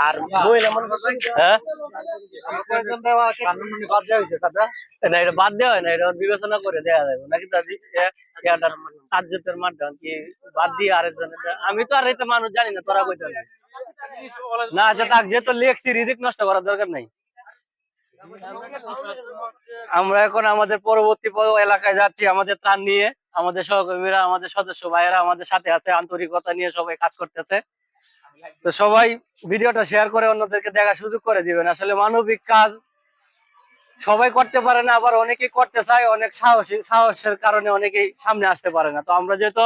আর মহিলা মনে হ্যাঁ না, এটা বাদ দেওয়া হয় না, এটা বিবেচনা করে দেওয়া যাবে নাকি তার মাধ্যমে কি বাদ দিয়ে আরেকজন আমি তো আর এটা মানুষ জানি না, তোরা কইতে না আচ্ছা তার যেহেতু লেখছি রিজিক নষ্ট করার দরকার নাই। আমরা এখন আমাদের পরবর্তী এলাকায় যাচ্ছি আমাদের ত্রাণ নিয়ে। আমাদের সহকর্মীরা, আমাদের সদস্য ভাইয়েরা আমাদের সাথে আছে, আন্তরিকতা নিয়ে সবাই কাজ করতেছে। তো সবাই ভিডিওটা শেয়ার করে অন্যদেরকে দেখার সুযোগ করে দিবেন। আসলে মানবিক কাজ সবাই করতে পারে না, আবার অনেকেই করতে চায়, অনেক সাহসের কারণে অনেকেই সামনে আসতে পারে না। তো আমরা যেহেতু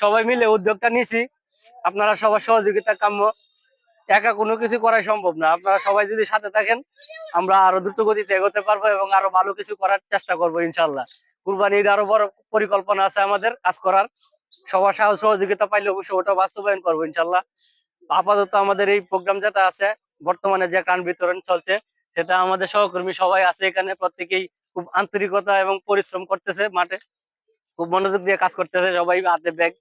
সবাই মিলে উদ্যোগটা নিছি, আপনারা সবার সহযোগিতা কাম্য। একা কোনো কিছু করাই সম্ভব না, আপনারা সবাই যদি সাথে থাকেন আমরা আরো দ্রুত গতিতে এগোতে পারবো এবং আরো ভালো কিছু করার চেষ্টা করবো ইনশাল্লাহ। কুরবানি ঈদ আরো বড় পরিকল্পনা আছে আমাদের কাজ করার, সবার সাহস সহযোগিতা পাইলে অবশ্যই ওটা বাস্তবায়ন করবো ইনশাল্লাহ। আপাতত আমাদের এই প্রোগ্রাম যেটা আছে, বর্তমানে যে ত্রাণ বিতরণ চলছে, সেটা আমাদের সহকর্মী সবাই আছে এখানে, প্রত্যেকেই খুব আন্তরিকতা এবং পরিশ্রম করতেছে, মাঠে খুব মনোযোগ দিয়ে কাজ করতেছে, সবাই হাতে ব্যাগ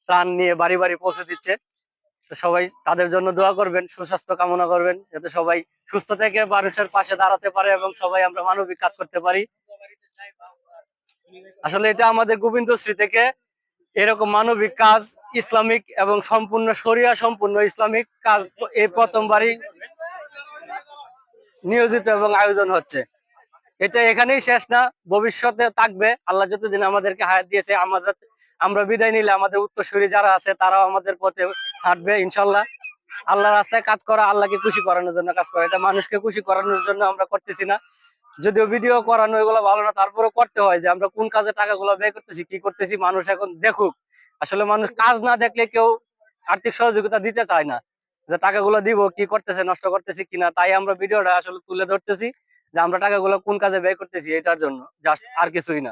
ত্রাণ নিয়ে বাড়ি বাড়ি পৌঁছে দিচ্ছে। তো সবাই তাদের জন্য দোয়া করবেন, সুস্বাস্থ্য কামনা করবেন, যাতে সবাই সুস্থ থেকে মানুষের পাশে দাঁড়াতে পারে এবং সবাই আমরা মানবিক কাজ করতে পারি। আসলে এটা আমাদের গোবিন্দশ্রী থেকে এরকম মানবিক কাজ, ইসলামিক এবং সম্পূর্ণ শরিয়া সম্পূর্ণ ইসলামিক কাজ এই প্রথমবারই নিয়োজিত এবং আয়োজন হচ্ছে। এটা এখানেই শেষ না, ভবিষ্যতে থাকবে। আল্লাহ যতদিন আমাদেরকে হায়াত দিয়েছে, আমরা বিদায় নিলে আমাদের উত্তরসূরি যারা আছে তারাও আমাদের পথে হাঁটবে ইনশাল্লাহ। আল্লাহ রাস্তায় কাজ করা, আল্লাহকে খুশি করানোর জন্য কাজ করা, এটা মানুষকে খুশি করানোর জন্য আমরা করতেছি না। যদিও ভিডিও করানো এগুলো ভালো না, তারপরেও করতে হয় যে আমরা কোন কাজে টাকাগুলো ব্যয় করতেছি, কি করতেছি, মানুষ এখন দেখুক। আসলে মানুষ কাজ না দেখলে কেউ আর্থিক সহযোগিতা দিতে চায় না, যে টাকাগুলো দিব কি করতেছে, নষ্ট করতেছি কিনা। তাই আমরা ভিডিওটা আসলে তুলে ধরতেছি যে আমরা টাকাগুলো কোন কাজে ব্যয় করতেছি, এটার জন্য জাস্ট, আর কিছুই না।